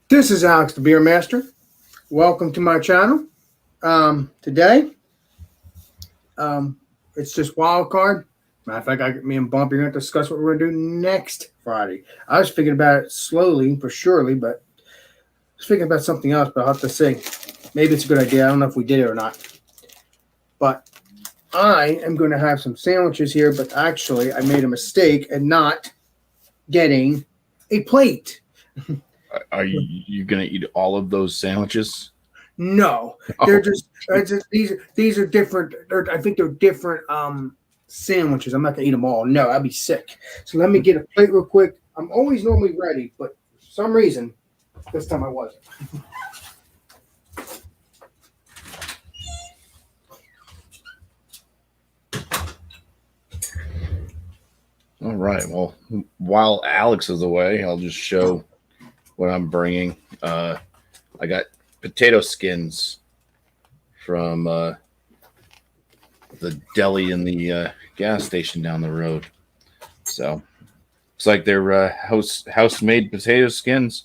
This is Alex the Beer Master. Welcome to my channel. Today, it's just wild card. Matter of fact, me and Bumpy are going to discuss what we're going to do next Friday. I was thinking about it slowly but surely, but I was thinking about something else, but I'll have to see. Maybe it's a good idea. I don't know if we did it or not. But I am going to have some sandwiches here, but actually I made a mistake and not getting a plate. Are you going to eat all of those sandwiches? No, they're just these are different. I think they're different sandwiches. I'm not gonna eat them all. No, I'd be sick. So let me get a plate real quick. I'm always normally ready, but for some reason this time I wasn't. All right. Well, while Alex is away, I'll just show what I'm bringing. I got potato skins from the deli in the gas station down the road. So it's like they're house-made potato skins.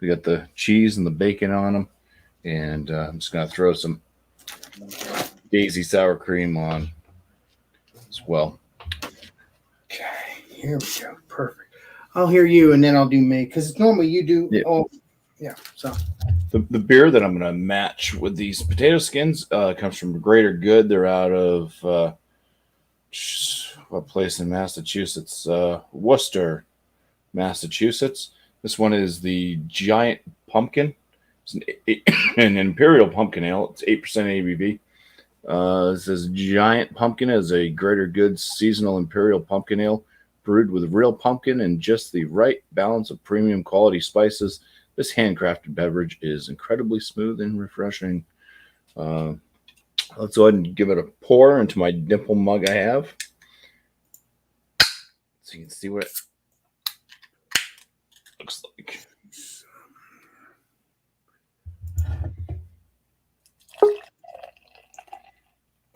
We got the cheese and the bacon on them, and I'm just gonna throw some Daisy sour cream on as well. Okay, here we go. Perfect. I'll hear you, and then I'll do me because normally you do. Yeah. Oh, yeah. So the beer that I'm going to match with these potato skins comes from Greater Good. They're out of what place in Massachusetts? Worcester, Massachusetts. This one is the Giant Pumpkin. It's an Imperial Pumpkin Ale. It's 8% ABV. This says Giant Pumpkin is a Greater Good seasonal Imperial Pumpkin Ale brewed with real pumpkin and just the right balance of premium quality spices. This handcrafted beverage is incredibly smooth and refreshing. Let's go ahead and give it a pour into my dimple mug I have, so you can see what it looks like.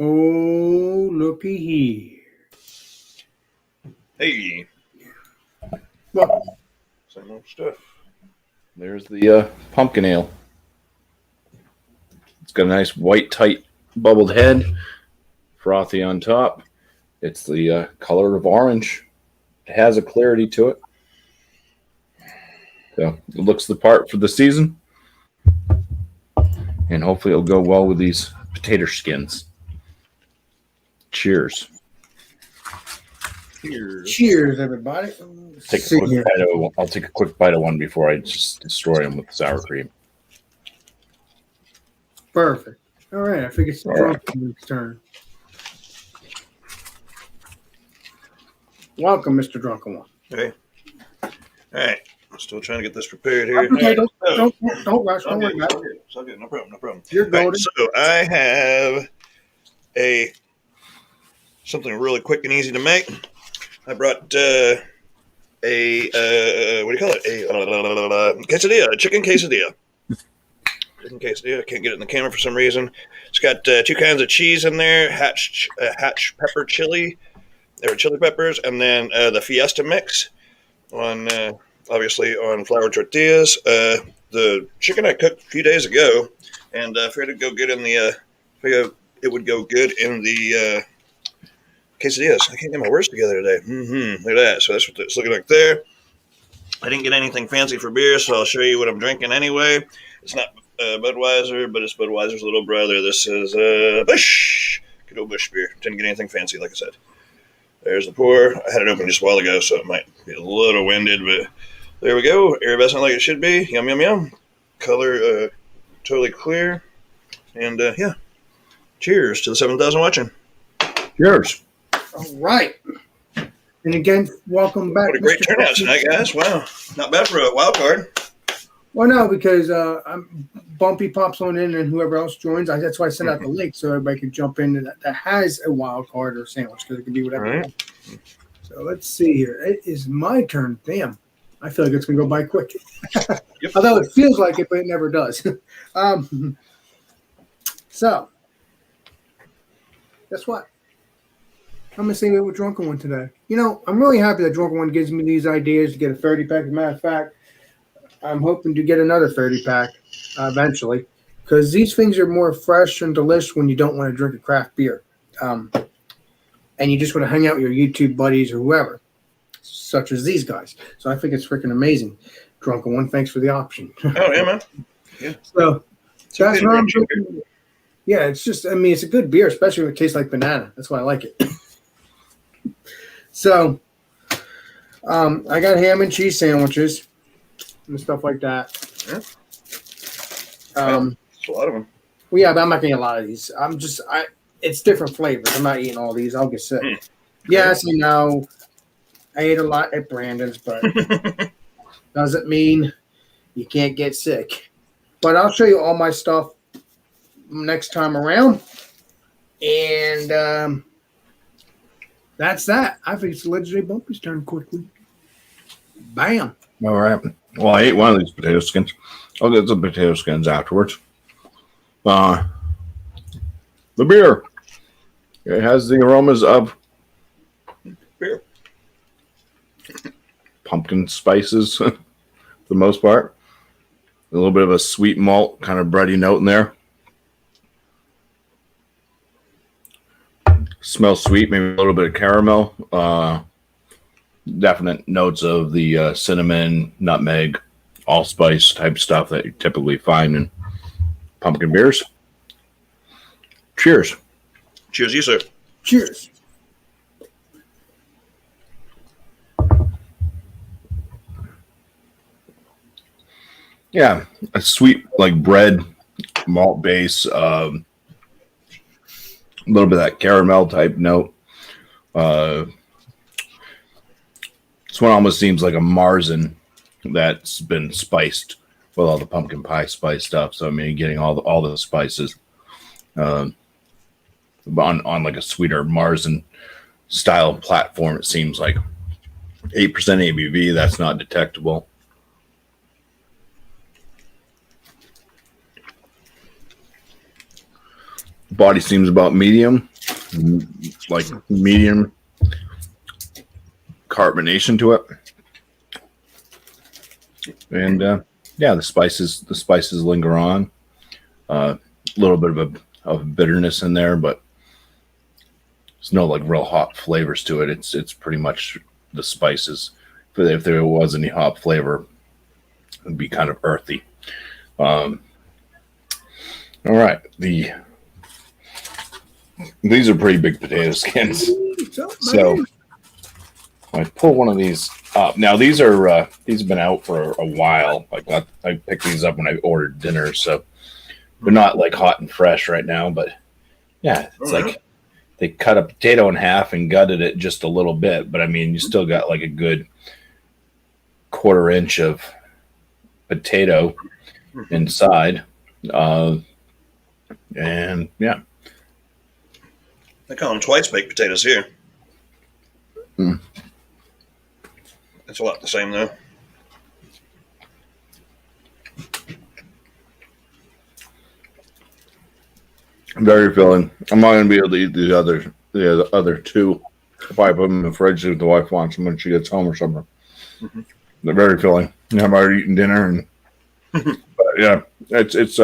oh, looky here. Hey, Well, same old stuff. There's the pumpkin ale. It's got a nice white, tight, bubbled head, frothy on top. It's the color of orange. It has a clarity to it. So it looks the part for the season. And hopefully it'll go well with these potato skins. Cheers. cheers, everybody. I'll take a quick bite of one before I just destroy them with sour cream. Perfect. All right, I think it's the drunken's turn. Welcome, Mr. Drunken One. Hey. All right. I'm still trying to get this prepared here. Okay, Right. don't rush. Don't worry about it. It's all good. No problem. You're All right, golden. so I have something really quick and easy to make. I brought what do you call it? A quesadilla, a chicken quesadilla. Chicken quesadilla. I can't get it in the camera for some reason. It's got 2 kinds of cheese in there, hatch pepper chili, or chili peppers, and then the Fiesta mix on obviously on flour tortillas. The chicken I cooked a few days ago, and I figured it'd go good in the figured it would go good in the quesadillas. I can't get my words together today. Look at that. So that's what it's looking like there. I didn't get anything fancy for beer, so I'll show you what I'm drinking anyway. It's not Budweiser, but it's Budweiser's little brother. This is Busch. Good old Busch beer. Didn't get anything fancy, like I said. There's the pour. I had it open just a while ago, so it might be a little winded, but there we go. Iridescent like it should be. Yum, yum, yum. Color totally clear. And yeah. Cheers to the 7,000 watching. Cheers. All right. And again, welcome back. What a great turnout tonight, guys. Wow. Not bad for a wild card. Well, no, because Bumpy pops on in and whoever else joins. That's why I sent out the link so everybody can jump in that has a wild card or sandwich because it can be whatever. Right. So let's see here. It is my turn. Damn. I feel like it's going to go by quick. Yep. Although it feels like it, but it never does. So, guess what? I'm going to sing it with Drunken One today. You know, I'm really happy that Drunken One gives me these ideas to get a 30-pack. As a matter of fact, I'm hoping to get another 30 pack eventually, because these things are more fresh and delicious when you don't want to drink a craft beer, and you just want to hang out with your YouTube buddies or whoever, such as these guys. So I think it's freaking amazing. Drunken One, thanks for the option. Oh yeah, man. Yeah. So It's a that's good what I'm direction drinking. Yeah, it's just, I mean, it's a good beer, especially when it tastes like banana. That's why I like it. So I got ham and cheese sandwiches and stuff like that. Yeah. It's a lot of them. Well, yeah, but I'm not getting a lot of these. It's different flavors. I'm not eating all these. I'll get sick. Yes, I know. I ate a lot at Brandon's, but doesn't mean you can't get sick. But I'll show you all my stuff next time around. And that's that. I think it's Legendary Bumpy's turn quickly. Bam. All right. Well, I ate one of these potato skins. I'll get the potato skins afterwards. The beer. It has the aromas of Beer. pumpkin spices for the most part. A little bit of a sweet malt kind of bready note in there. Smells sweet, maybe a little bit of caramel. Definite notes of the cinnamon, nutmeg, allspice type stuff that you typically find in pumpkin beers. Cheers. Cheers, you sir. Cheers. Yeah, a sweet like bread, malt base, a little bit of that caramel type note. This one almost seems like a Marzen that's been spiced with all the pumpkin pie spice stuff. So I mean, getting all the spices on like a sweeter Marzen style platform. It seems like 8% ABV. That's not detectable. Body seems about medium, like medium carbonation to it, and yeah, the spices linger on. A little bit of bitterness in there, but there's no like real hop flavors to it. It's pretty much the spices. If there was any hop flavor, it'd be kind of earthy. All right, these are pretty big potato skins. So I pull one of these up. Now these have been out for a while. I picked these up when I ordered dinner, so they're not like hot and fresh right now. But yeah, it's like they cut a potato in half and gutted it just a little bit. But I mean, you still got like a good 1/4 inch of potato inside, and yeah. They call them twice baked potatoes here. It's a lot the same though. Very filling. I'm not gonna be able to eat the other two if I put them in the fridge if the wife wants them when she gets home or something. They're very filling. I've already eaten dinner and but yeah, it's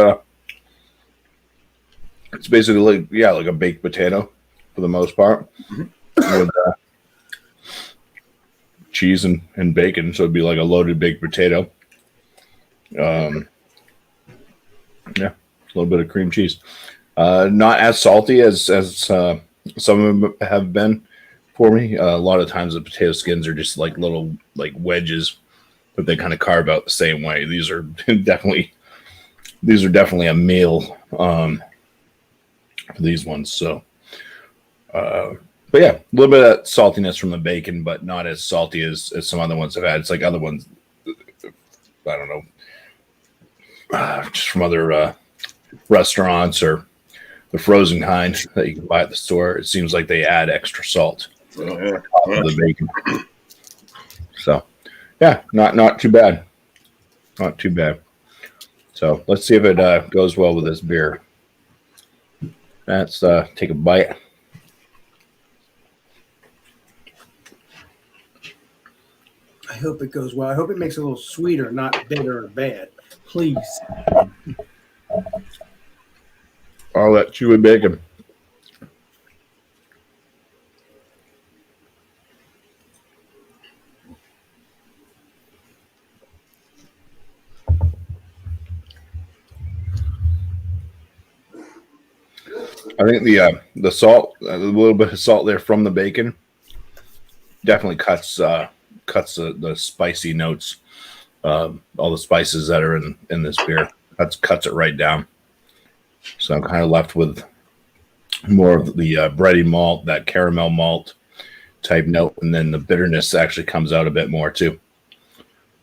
basically like a baked potato for the most part with cheese and bacon, so it'd be like a loaded baked potato. Yeah, a little bit of cream cheese. Not as salty as some of them have been for me. A lot of times the potato skins are just like little like wedges that they kind of carve out the same way. These are definitely a meal for these ones. So, but yeah, a little bit of saltiness from the bacon, but not as salty as some other ones I've had. It's like other ones, I don't know, just from other restaurants or the frozen kind that you can buy at the store. It seems like they add extra salt to the bacon. So, yeah, not too bad. Not too bad. So let's see if it goes well with this beer. Let's take a bite. I hope it goes well. I hope it makes it a little sweeter, not bitter or bad. Please. All that chewy bacon. I think the salt, a little bit of salt there from the bacon, definitely cuts the spicy notes, all the spices that are in this beer. Cuts it right down. So I'm kind of left with more of the bready malt, that caramel malt type note, and then the bitterness actually comes out a bit more too.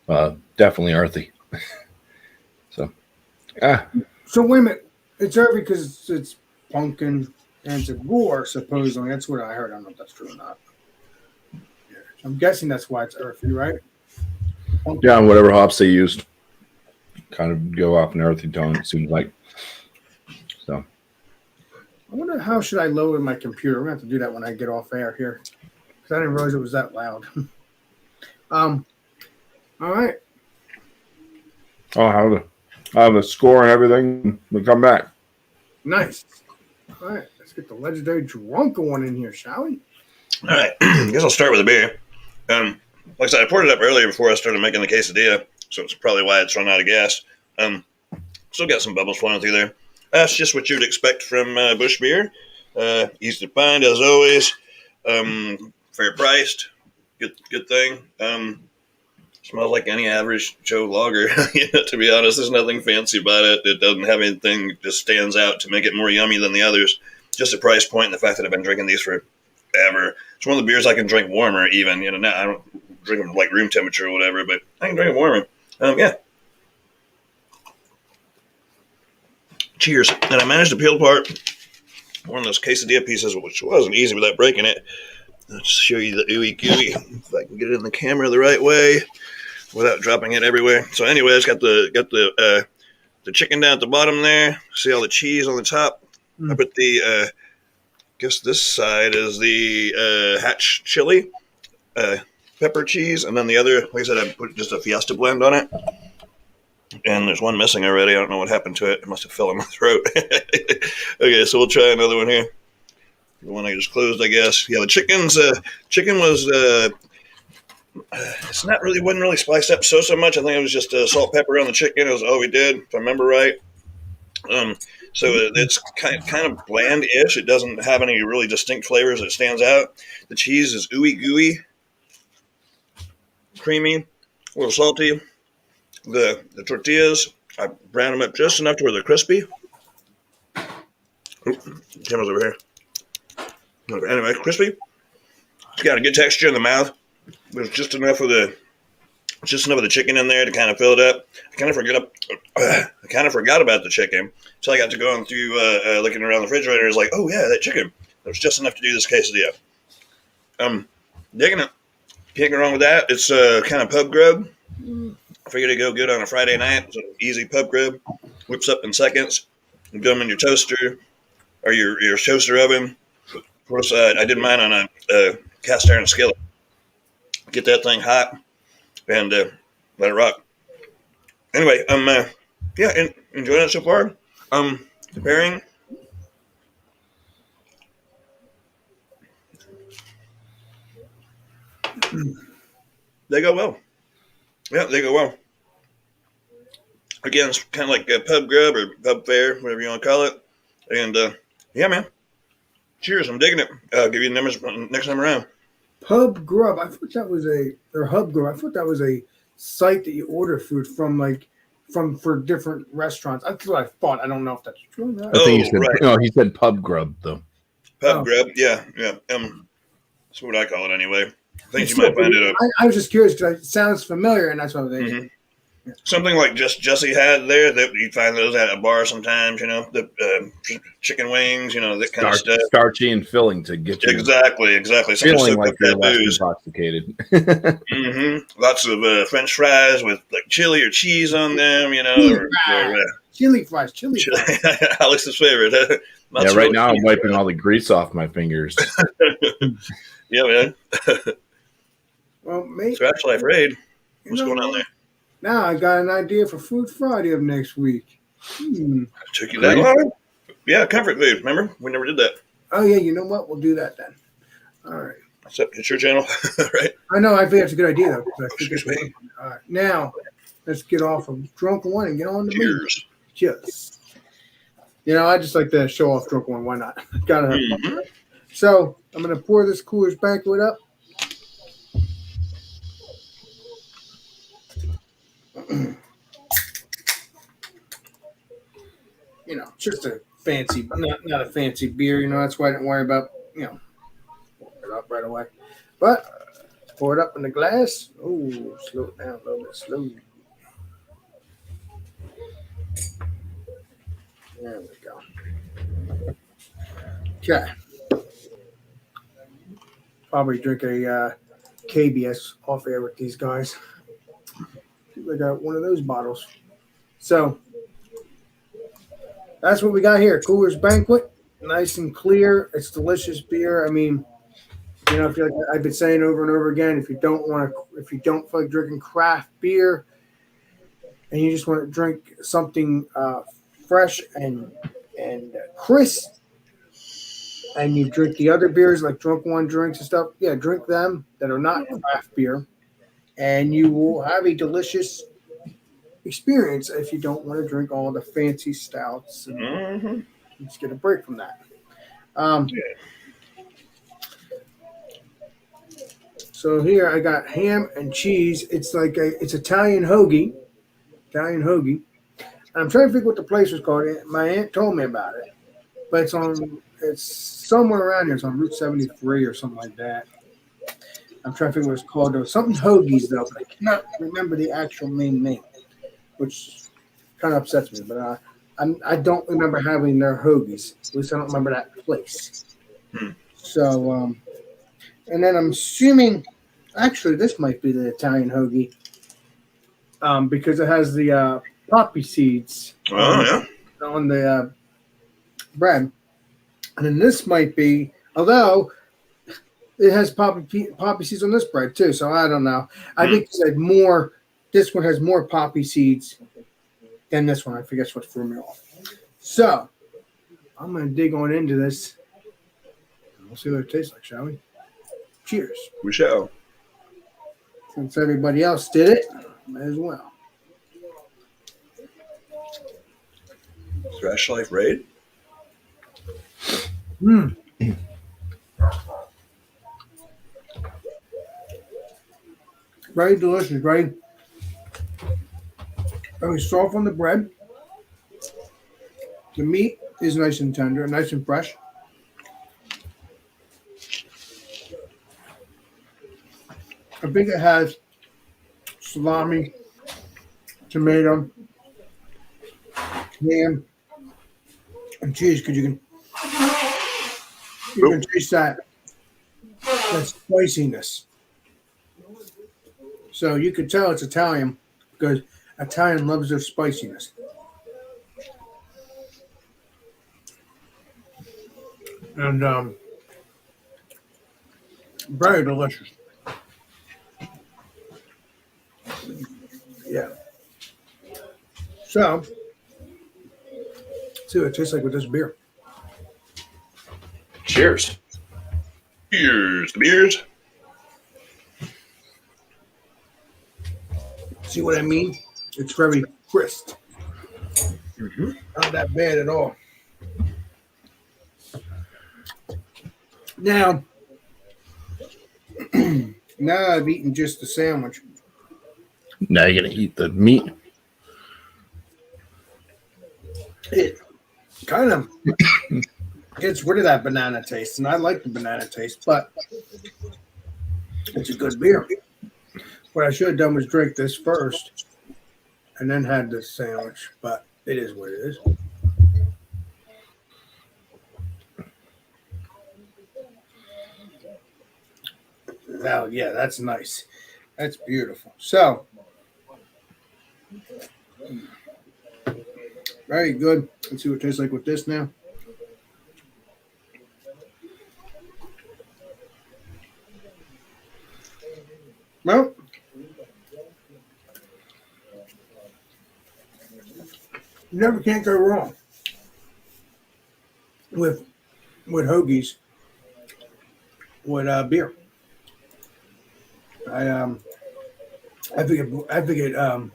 Definitely earthy. So wait a minute. It's earthy because it's pumpkin and it's a gore, supposedly. That's what I heard. I don't know if that's true or not. Yeah. I'm guessing that's why it's earthy, right? Pumpkin. Yeah, and whatever hops they used kind of go off an earthy tone, it seems like. So I wonder how should I lower my computer. I'm going to have to do that when I get off air here because I didn't realize it was that loud. All right. I'll have a score and everything. We'll come back. Nice. All right, let's get the legendary drunk one in here, shall we? All right, I guess I'll start with a beer. Like I said, I poured it up earlier before I started making the quesadilla, so it's probably why it's run out of gas. Still got some bubbles flowing through there. That's just what you'd expect from Busch beer. Easy to find, as always. Fair priced. Good thing. Smells like any average Joe lager. To be honest, there's nothing fancy about it. It doesn't have anything that just stands out to make it more yummy than the others. Just the price point and the fact that I've been drinking these forever. It's one of the beers I can drink warmer even. Now I don't drink them like room temperature or whatever, but I can drink it warmer. Yeah. Cheers. And I managed to peel apart one of those quesadilla pieces, which wasn't easy without breaking it. Let's show you the ooey gooey, if I can get it in the camera the right way without dropping it everywhere. So anyway, it's got the chicken down at the bottom there. See all the cheese on the top? I put the, guess this side is the hatch chili, pepper cheese, and then the other, like I said, I put just a Fiesta blend on it. And there's one missing already. I don't know what happened to it. It must have fell in my throat. Okay, so we'll try another one here. The one I just closed, I guess. Yeah, the chicken was it's not really wasn't really spiced up so much. I think it was just salt, pepper on the chicken. It was all we did, if I remember right. So it's kind of bland-ish. It doesn't have any really distinct flavors that stands out. The cheese is ooey gooey, creamy, a little salty. The tortillas, I browned them up just enough to where they're crispy. Camera's over here. Anyway, crispy. It's got a good texture in the mouth. There's just enough of the chicken in there to kind of fill it up. I kind of forgot about the chicken until I got to going through looking around the refrigerator. It's like, oh yeah, that chicken. There was just enough to do this quesadilla. Digging it. Can't go wrong with that. It's kind of pub grub. I figured it'd go good on a Friday night. It's an easy pub grub. Whips up in seconds. You do them in your toaster or your toaster oven. Of course, I did mine on a cast iron skillet. Get that thing hot and let it rock. Anyway, enjoying it so far. The pairing. They go well. Yeah, they go well. Again, it's kind of like a pub grub or pub fare, whatever you want to call it. And yeah, man. Cheers, I'm digging it. I'll give you the numbers next time around. Pub grub. I thought that was hub grub. I thought that was a site that you order food from for different restaurants. That's what I thought. I don't know if that's true or not. I think he said, right. No, he said pub grub though. Pub grub, yeah. That's what I call it anyway. I think you might find it. I was just curious because it sounds familiar, and that's what I was thinking. Mm-hmm. Yeah. Something like Jesse had there that you find those at a bar sometimes. The chicken wings, that kind of stuff. Starchy and filling to get you exactly. Feeling like you're less intoxicated. Mm-hmm. Lots of French fries with like chili or cheese on them. Chili fries. Alex's favorite. Right now I'm wiping all the grease off my fingers. Yeah, man. Well, mate. Scratch Life Raid. You What's know going on what? there? Now I got an idea for Food Friday of next week. Took you that Agreed. long? Yeah, comfort food. Remember? We never did that. Oh yeah, you know what? We'll do that then. All right. Except it's your channel, right? I know. I think that's a good idea though. 'Cause I think Excuse it's me. all right. Now let's get off of Drunken One and get on to me. Cheers. Cheers. You know, I just like to show off Drunken One. Why not? Gotta have fun. Mhm. So I'm gonna pour this Coors Banquet up. You know, just a fancy, not a fancy beer. You know, that's why I didn't worry about, pour it up right away. But pour it up in the glass. Oh, slow it down a little bit, slow. There we go. Okay. Probably drink a KBS off air with these guys. I got one of those bottles. So that's what we got here. Coors Banquet, nice and clear. It's delicious beer. I mean, if you like, I've been saying over and over again, if you don't feel like drinking craft beer, and you just want to drink something fresh and crisp, and you drink the other beers like Drunk One drinks and stuff, yeah, drink them that are not craft beer, and you will have a delicious experience if you don't want to drink all the fancy stouts and Mhm. just get a break from that. So here I got ham and cheese. It's like it's Italian hoagie. I'm trying to figure what the place was called. My aunt told me about it, but it's somewhere around here. It's on Route 73 or something like that. I'm trying to figure what it's called. There was something hoagies though, but I cannot remember the actual main name, which kind of upsets me. But I don't remember having their hoagies. At least I don't remember that place. So, and then I'm assuming, actually, this might be the Italian hoagie, because it has the poppy seeds Oh, yeah. on the bread, and then this might be, although it has poppy seeds on this bread too. So I don't know. I think it said more. This one has more poppy seeds than this one. I forget what threw me off. So I'm gonna dig on into this. We'll see what it tastes like, shall we? Cheers. We shall. Since everybody else did it, might as well. Scratch Life Raid. Very delicious, right? Very soft on the bread. The meat is nice and tender, nice and fresh. I think it has salami, tomato, ham, and cheese because you can taste that spiciness. So you can tell it's Italian because Italian loves their spiciness. And very delicious. Yeah. So, see what it tastes like with this beer. Cheers. Cheers to beers. See what I mean? It's very crisp. Not that bad at all. Now, now I've eaten just the sandwich. Now you're gonna eat the meat. It kind of gets rid of that banana taste, and I like the banana taste, but it's a good beer. What I should have done was drink this first and then had this sandwich, but it is what it is. Oh, yeah, that's nice. That's beautiful. So, very good. Let's see what it tastes like with this now. Well, you never can't go wrong with hoagies with beer. I think it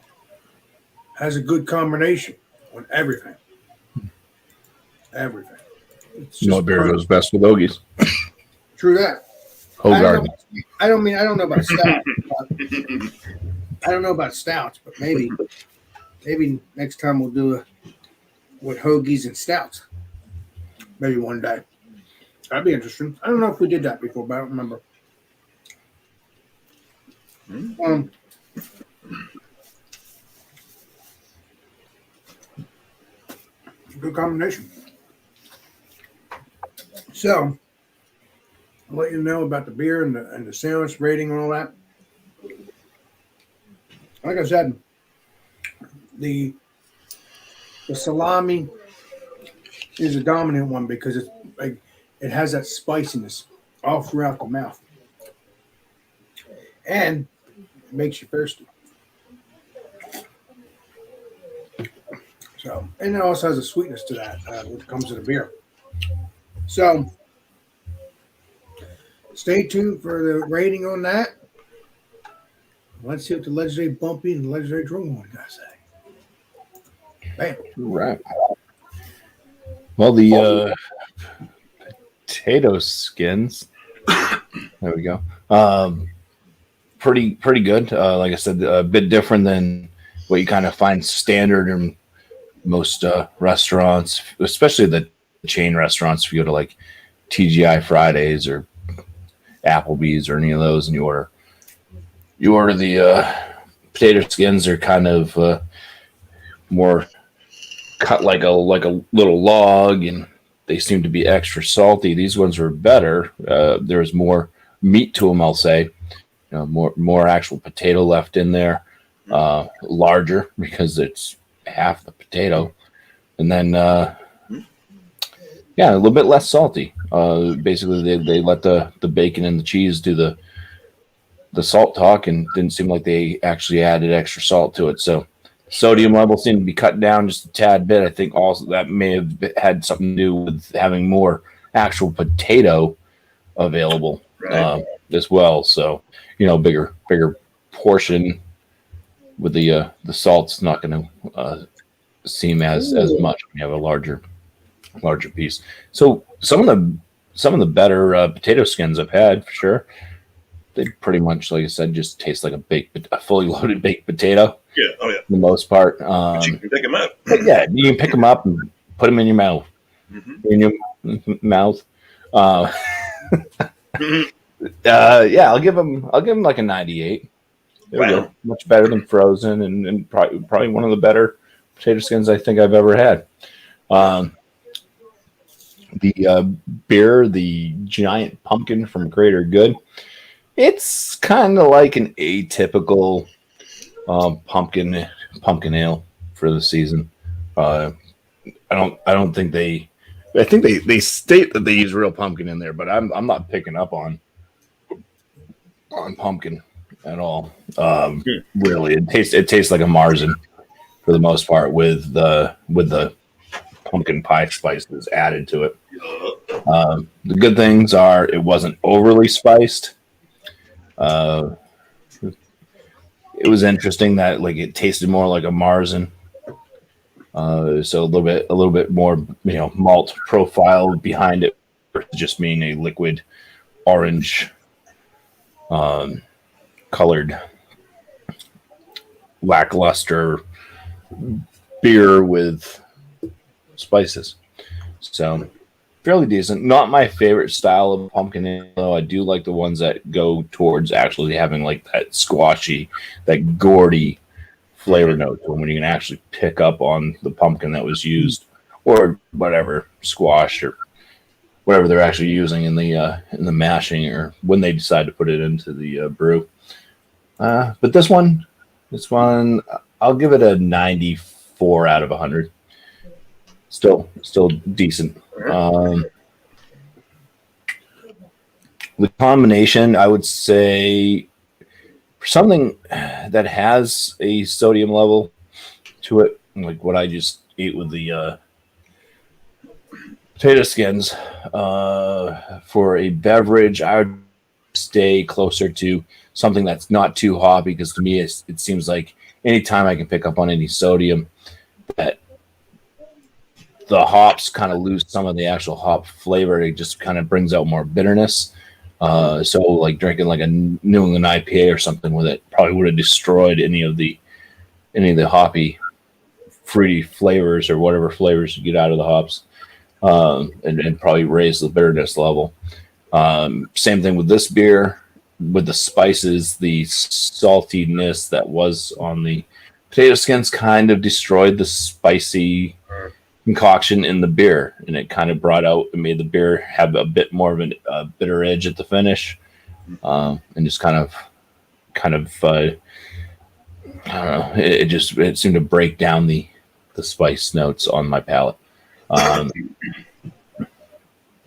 has a good combination on everything. Everything. It's You know just what beer perfect. goes best with Hoagies? True that. Hoagie. I don't know about stout. I don't know about stouts, but maybe next time we'll do with hoagies and stouts. Maybe one day. That'd be interesting. I don't know if we did that before, but I don't remember. Good combination. So, I'll let you know about the beer and the sandwich rating and all that. Like I said, the salami is a dominant one because it's like it has that spiciness all throughout the mouth, and it makes you thirsty. So, and it also has a sweetness to that when it comes to the beer. So, stay tuned for the rating on that. Let's see what the legendary Bumpy and the legendary Drone got to say. Bam. Right. Well, the potato skins. There we go. Pretty good. Like I said, a bit different than what you kind of find standard in most restaurants, especially the chain restaurants. If you go to like TGI Fridays or Applebee's or any of those, and you order the potato skins, are kind of more cut like a little log, and they seem to be extra salty. These ones are better. There's more meat to them, I'll say. More actual potato left in there. Larger because it's half the potato, and then a little bit less salty. Basically, they let the bacon and the cheese do the salt talk, and didn't seem like they actually added extra salt to it. So sodium level seemed to be cut down just a tad bit. I think also that may have had something to do with having more actual potato available as well. So bigger portion with the salt's not going to seem as much when you have a larger piece. So some of the better potato skins I've had for sure. They pretty much, like I said, just taste like a fully loaded baked potato. Yeah, oh yeah. For the most part. But you can pick them up. Yeah, you can pick them up and put them in your mouth. Mm-hmm. In your mouth. I'll give them like a 98. There we go. Much better than frozen, and probably one of the better potato skins I think I've ever had. The beer, the Giant Pumpkin from Greater Good. It's kind of like an atypical pumpkin ale for the season. I don't think they. I think they state that they use real pumpkin in there, but I'm not picking up on pumpkin at all. Really, it tastes like a Marzen for the most part with the pumpkin pie spices added to it. The good things are it wasn't overly spiced. It was interesting that like it tasted more like a Marzen. So a little bit more, malt profile behind it, just being a liquid orange colored lackluster beer with spices. So fairly decent. Not my favorite style of pumpkin ale, though. I do like the ones that go towards actually having like that squashy, that gourdy flavor note to them, when you can actually pick up on the pumpkin that was used, or whatever squash or whatever they're actually using in the mashing, or when they decide to put it into the brew. But this one, I'll give it a 94 out of 100. Still decent. The combination, I would say, for something that has a sodium level to it, like what I just ate with the potato skins, for a beverage, I would stay closer to something that's not too hoppy, because to me it seems like anytime I can pick up on any sodium, that the hops kind of lose some of the actual hop flavor. It just kind of brings out more bitterness. So like drinking like a New England IPA or something with it probably would have destroyed any of the hoppy fruity flavors or whatever flavors you get out of the hops, and probably raise the bitterness level. Same thing with this beer, with the spices, the saltiness that was on the potato skins kind of destroyed the spicy concoction in the beer, and it kind of brought out and made the beer have a bit more of a bitter edge at the finish, and just kind of I don't know, it seemed to break down the spice notes on my palate.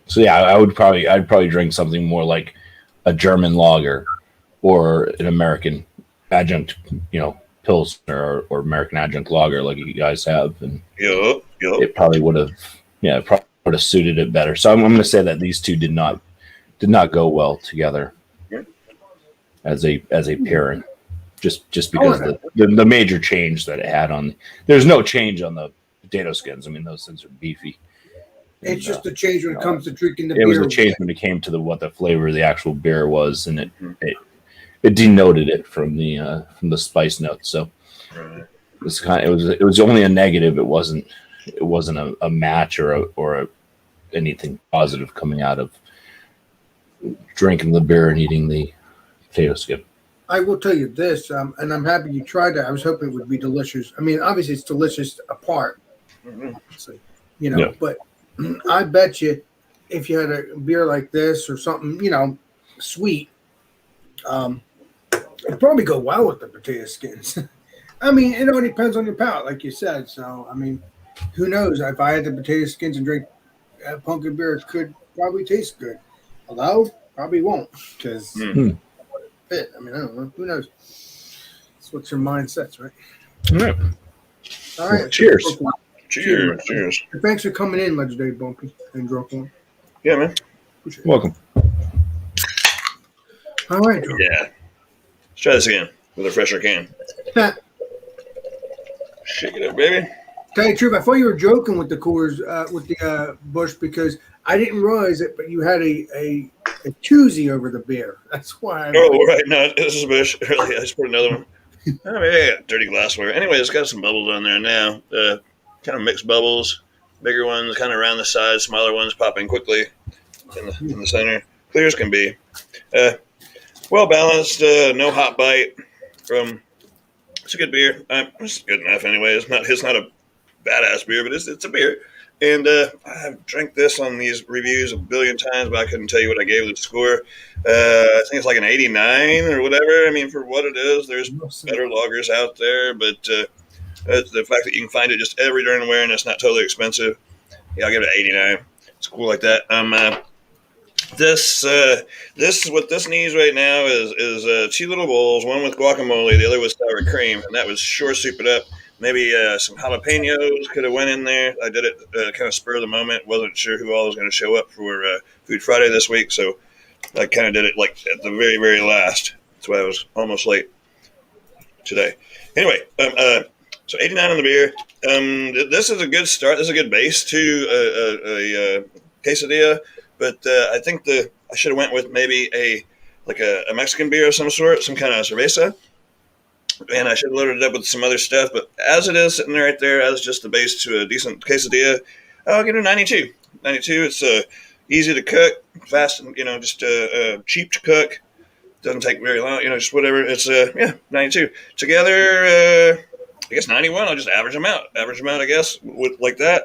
So yeah, I'd probably drink something more like a German lager or an American adjunct, Pilsner or American adjunct lager like you guys have, and it probably would have suited it better. So I'm going to say that these two did not go well together as a pairing, just because the major change that it had on. There's no change on the potato skins. I mean, those things are beefy. It's just a change when it comes to drinking the beer. It was a change when it came to what the flavor of the actual beer was, and it denoted it from the spice notes. So it was only a negative. It wasn't a match or anything positive coming out of drinking the beer and eating the potato skin. I will tell you this, and I'm happy you tried that. I was hoping it would be delicious. I mean, obviously it's delicious apart, but I bet you if you had a beer like this or something, sweet, it'd probably go well with the potato skins. I mean, it all depends on your palate, like you said. So, I mean, who knows? If I had the potato skins and drink pumpkin beer, it could probably taste good. Although, probably won't, because I mean, I don't know. Who knows? That's what your mind sets, right? All right. Cheers. Cheers. Thanks for coming in, Legendary Bumpy and Drunk One. Yeah, man. Welcome. All right. Yeah. Let's try this again with a fresher can. Shake it up, baby. Tell you the truth, I thought you were joking with the Coors, with the Bush, because I didn't realize it, but you had a koozie over the beer. That's why. Right. No, this is Bush. Really, I just put another one. Maybe I got dirty glassware. Anyway, it's got some bubbles on there now. Kind of mixed bubbles. Bigger ones kind of around the sides. Smaller ones popping quickly in the center. Clear as can be. Well balanced. No hot bite. It's a good beer. It's good enough anyway. It's not a badass beer, but it's a beer. And I've drank this on these reviews a billion times, but I couldn't tell you what I gave the score. I think it's like an 89 or whatever. I mean, for what it is, there's better lagers out there, but the fact that you can find it just every darn where and it's not totally expensive, yeah, I'll give it an 89. It's cool like that. This is what this needs right now is 2 little bowls, one with guacamole, the other with sour cream, and that would sure soup it up. Maybe some jalapenos could have went in there. I did it kind of spur of the moment. Wasn't sure who all was going to show up for Food Friday this week, so I kind of did it like at the very, very last. That's why I was almost late today. Anyway, so 89 on the beer. This is a good start. This is a good base to a quesadilla, but I think I should have went with maybe a Mexican beer of some sort, some kind of cerveza. And I should have loaded it up with some other stuff, but as it is sitting right there as just the base to a decent quesadilla, I'll give it a 92. 92, it's easy to cook, fast, and, just cheap to cook. Doesn't take very long, just whatever. It's, 92. Together, I guess 91, I'll just average them out, I guess, with like that.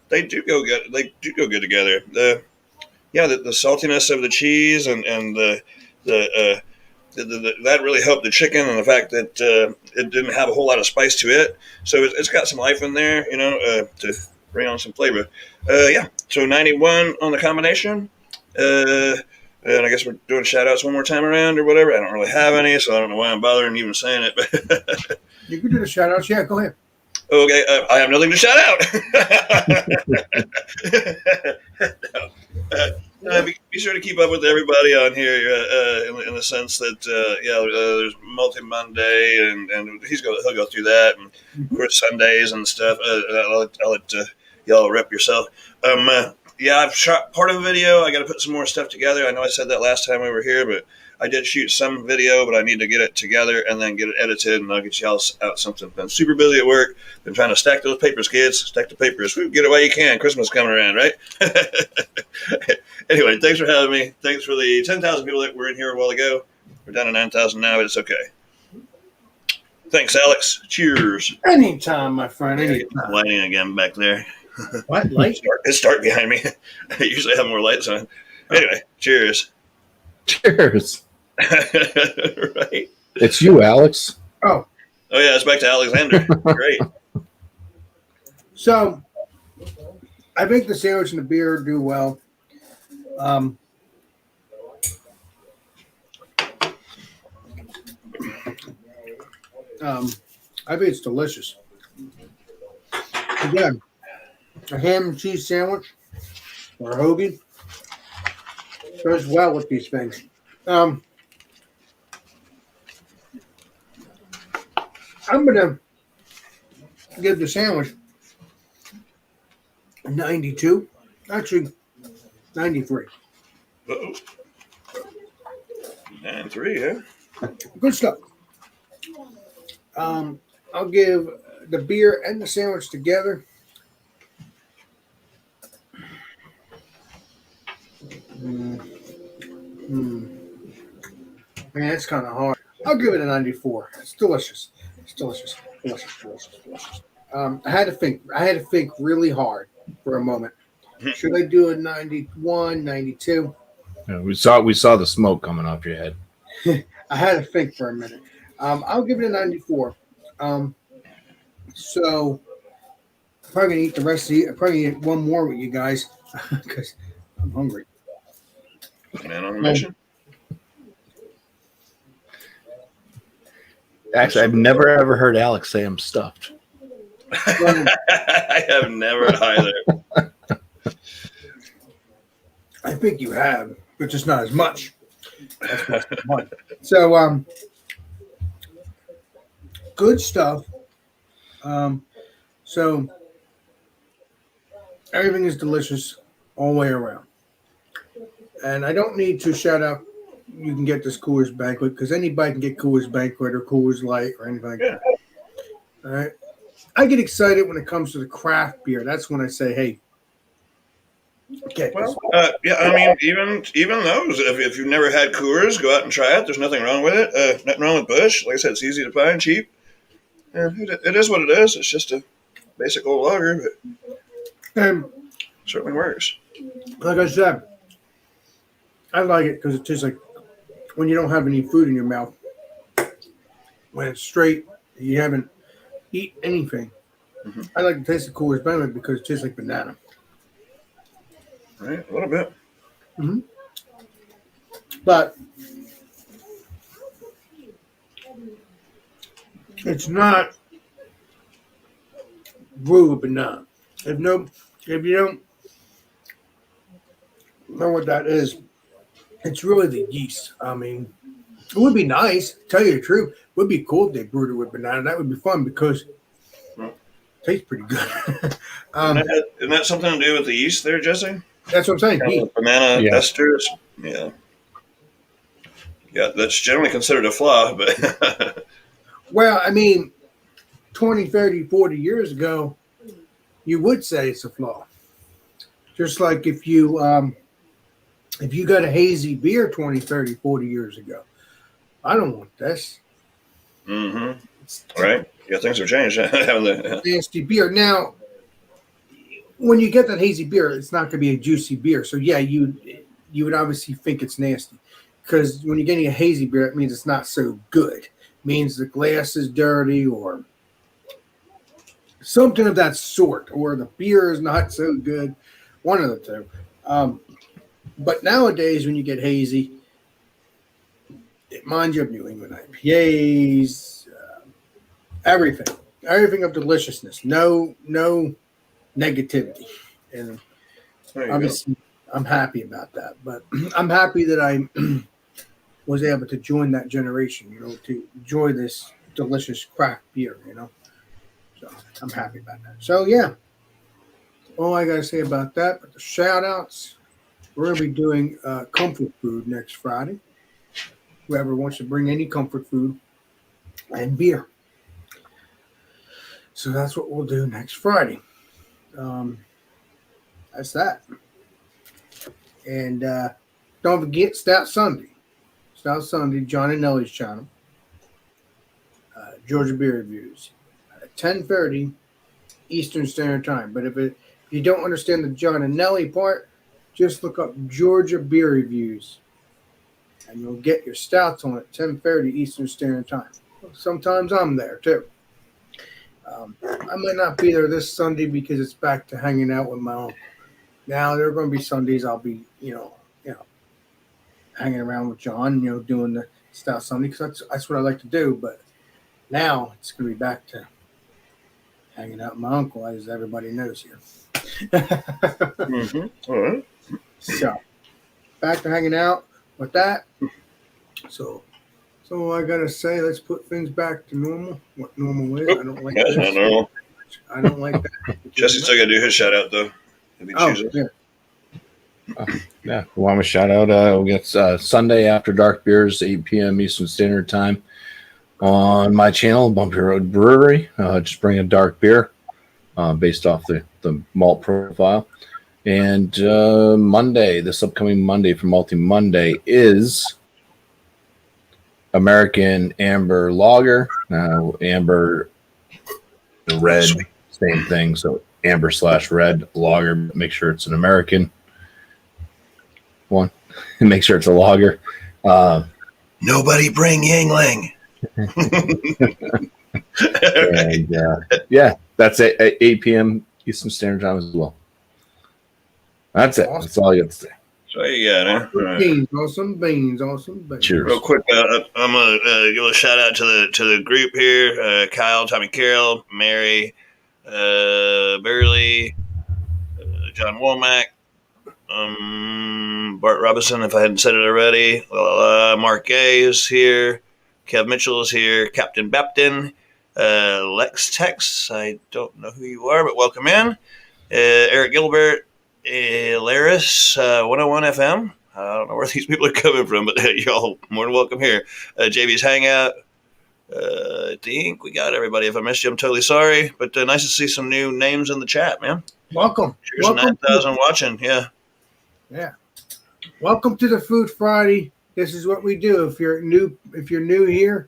They do go good. They do go good together. The saltiness of the cheese and that really helped the chicken, and the fact that it didn't have a whole lot of spice to it. So it's got some life in there, to bring on some flavor. So 91 on the combination. And I guess we're doing shout outs one more time around or whatever. I don't really have any, so I don't know why I'm bothering even saying it. But You can do the shout outs. Yeah, go ahead. okay, I have nothing to shout out. Be sure to keep up with everybody on here in the sense that there's Multi Monday and he'll go through that, and of course Sundays and stuff. I'll let y'all rep yourself. I've shot part of a video. I got to put some more stuff together. I know I said that last time we were here, but I did shoot some video, but I need to get it together and then get it edited, and I'll get y'all out something. Been super busy at work. Been trying to stack those papers, kids. Stack the papers. Get it while you can. Christmas coming around, right? Anyway, thanks for having me. Thanks for the 10,000 people that were in here a while ago. We're down to 9,000 now, but it's okay. Thanks, Alex. Cheers. Anytime, my friend. Anytime. Lighting again back there. What light? It's dark behind me. I usually have more lights on. Anyway, cheers. Cheers. Right. It's you, Alex. Oh yeah, it's back to Alexander. Great. So, I think the sandwich and the beer do well. I think it's delicious. Again, a ham and cheese sandwich or a hoagie goes well with these things. I'm gonna give the sandwich a 92, actually 93. Uh-oh. 93, yeah. Good stuff. I'll give the beer and the sandwich together. Man, it's kind of hard. I'll give it a 94. It's delicious. It's delicious. Delicious. I had to think really hard for a moment. Should I do a 91, 92? Yeah, we saw the smoke coming off your head. I had to think for a minute. I'll give it a 94. So I'm probably gonna eat the rest of the. I'm probably gonna eat one more with you guys because I'm hungry. Man on a mission. Actually, I've never ever heard Alex say I'm stuffed. I have never either. I think you have, but just not as much. That's what's fun. So, good stuff. So everything is delicious all the way around. And I don't need to shout out you can get this Coors Banquet because anybody can get Coors Banquet or Coors Light or anything like that. All right. I get excited when it comes to the craft beer. That's when I say, hey, okay. Well, I mean, even those, if you've never had Coors, go out and try it. There's nothing wrong with it. Nothing wrong with Busch. Like I said, it's easy to find, cheap. Yeah, it is what it is. It's just a basic old lager, but certainly works. Like I said, I like it because it tastes like when you don't have any food in your mouth. When it's straight, you haven't eaten anything. Mm-hmm. I like the taste of Coors Banquet because it tastes like banana. Right, a little bit. Mm-hmm. But it's not brewed with banana. If you don't know what that is, it's really the yeast. I mean, it would be nice, to tell you the truth. It would be cool if they brewed it with banana. That would be fun because it tastes pretty good. Isn't that something to do with the yeast there, Jesse? That's what I'm saying. Kind of banana esters. Yeah. Yeah, that's generally considered a flaw, but well, I mean, 20, 30, 40 years ago, you would say it's a flaw. Just like if you got a hazy beer 20, 30, 40 years ago, I don't want this. Mm-hmm. Right. Yeah, things have changed. Haven't they? Nasty beer. Now, when you get that hazy beer, it's not going to be a juicy beer. So, yeah, you would obviously think it's nasty. Because when you're getting a hazy beer, it means it's not so good. It means the glass is dirty or something of that sort. Or the beer is not so good. One of the two. But nowadays, when you get hazy, it reminds you of New England IPAs, everything of deliciousness. No negativity, and obviously, I'm happy about that. But I'm happy that I was able to join that generation. To enjoy this delicious craft beer. So I'm happy about that. So yeah, all I gotta say about that. But the shout outs. We're going to be doing comfort food next Friday. Whoever wants to bring any comfort food and beer. So that's what we'll do next Friday. That's that. And don't forget Stout Sunday. Stout Sunday, John and Nellie's channel. Georgia Beer Reviews. At 10:30 Eastern Standard Time. But if you don't understand the John and Nellie part, just look up Georgia Beer Reviews, and you'll get your stouts on at 10:30 Eastern Standard Time. Sometimes I'm there, too. I might not be there this Sunday because it's back to hanging out with my uncle. Now, there are going to be Sundays I'll be, hanging around with John, doing the Stout Sunday, because that's what I like to do. But now it's going to be back to hanging out with my uncle, as everybody knows here. All right. So, back to hanging out with that. So I gotta say, let's put things back to normal. What normal is? I don't like That's this. not normal. I don't like that. Jesse still got to do his shout out, though. If he chooses. Yeah, we want to shout out. We'll get Sunday After Dark Beers, 8 p.m. Eastern Standard Time on my channel, Bumpy Road Brewery. Just bring a dark beer based off the malt profile. And this upcoming Monday for Malty Monday is American Amber Lager. Amber, red, same thing. So Amber/red lager. Make sure it's an American one. Make sure it's a lager. Nobody bring Yingling. And that's it at 8 p.m. Eastern Standard Time as well. That's it. Awesome. That's all you have to say. So you got it. Awesome beans. Cheers. Real quick, I'm gonna give a shout out to the group here: Kyle, Tommy, Carroll, Mary, Burley, John Womack, Bart Robinson. If I hadn't said it already, Mark Gay is here. Kev Mitchell is here. Captain Baptin, Lex Tex. I don't know who you are, but welcome in. Eric Gilbert. Laris 101 FM. I don't know where these people are coming from, but y'all more than welcome here. JB's Hangout. I think we got everybody. If I missed you, I'm totally sorry. But nice to see some new names in the chat, man. Welcome. Cheers, 9,000 watching. Yeah. Welcome to the Food Friday. This is what we do. If you're new here,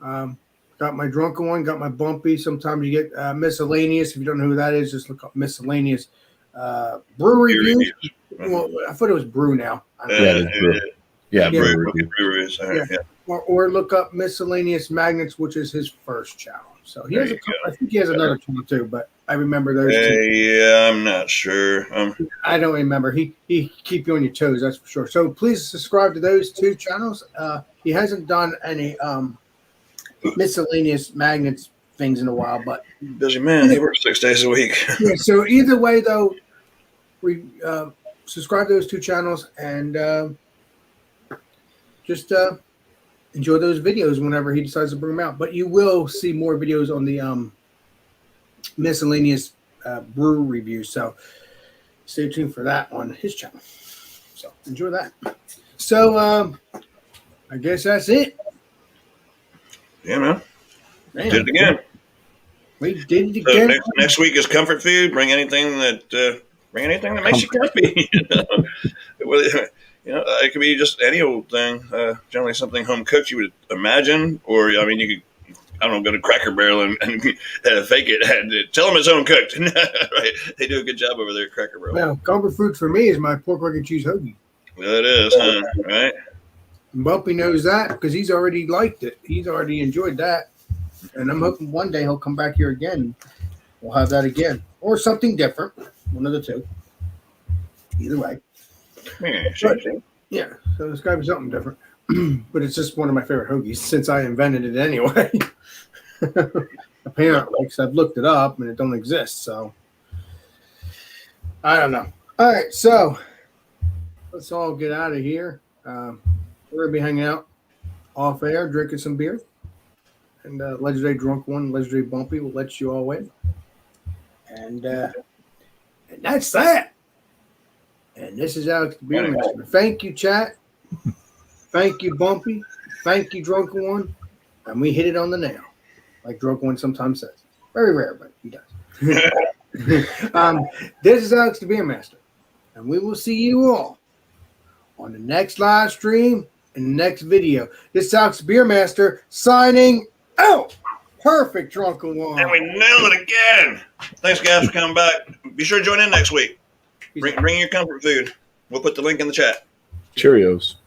got my drunken one, got my bumpy. Sometimes you get miscellaneous. If you don't know who that is, just look up miscellaneous. Brewery reviews. Well, I thought it was brew now. Breweries. Or look up miscellaneous magnets, which is his first channel. So he has I think he has another channel too, but I remember those two. Yeah, I'm not sure. I don't remember. He keep you on your toes, that's for sure. So please subscribe to those two channels. He hasn't done any miscellaneous magnets things in a while, but busy man. He works 6 days a week. Yeah. So either way, though. We subscribe to those two channels and just enjoy those videos whenever he decides to bring them out. But you will see more videos on the miscellaneous brew review. So stay tuned for that on his channel. So enjoy that. So I guess that's it. Yeah, man. Did it again. We did it again. So next week is comfort food. Bring anything that makes you comfy. It could be just any old thing. Generally, something home cooked you would imagine, or you could, go to Cracker Barrel and fake it and tell them it's home cooked. Right? They do a good job over there at Cracker Barrel. Well, comfort food for me is my pork, egg, and cheese hoagie. Well, it is, huh? Right? Bumpy knows that because he's already liked it. He's already enjoyed that. And I'm hoping one day he'll come back here again. We'll have that again. Or something different. One of the two. Either way. Yeah, see? Yeah, so it's got to be something different. But it's just one of my favorite hoagies since I invented it anyway. Apparently, because I've looked it up and it don't exist. So I don't know. All right, so let's all get out of here. We're gonna be hanging out off air, drinking some beer, and Legendary Drunk One, Legendary Bumpy will let you all in, and that's that. And this is Alex the Beer Master. Thank you, chat. Thank you, Bumpy. Thank you, Drunken One. And we hit it on the nail, like Drunken One sometimes says. Very rare, but he does. This is Alex the Beer Master. And we will see you all on the next live stream and the next video. This is Alex the Beer Master signing out. Perfect, Drunken One. And we nailed it again. Thanks, guys, for coming back. Be sure to join in next week. Bring your comfort food. We'll put the link in the chat. Cheerios.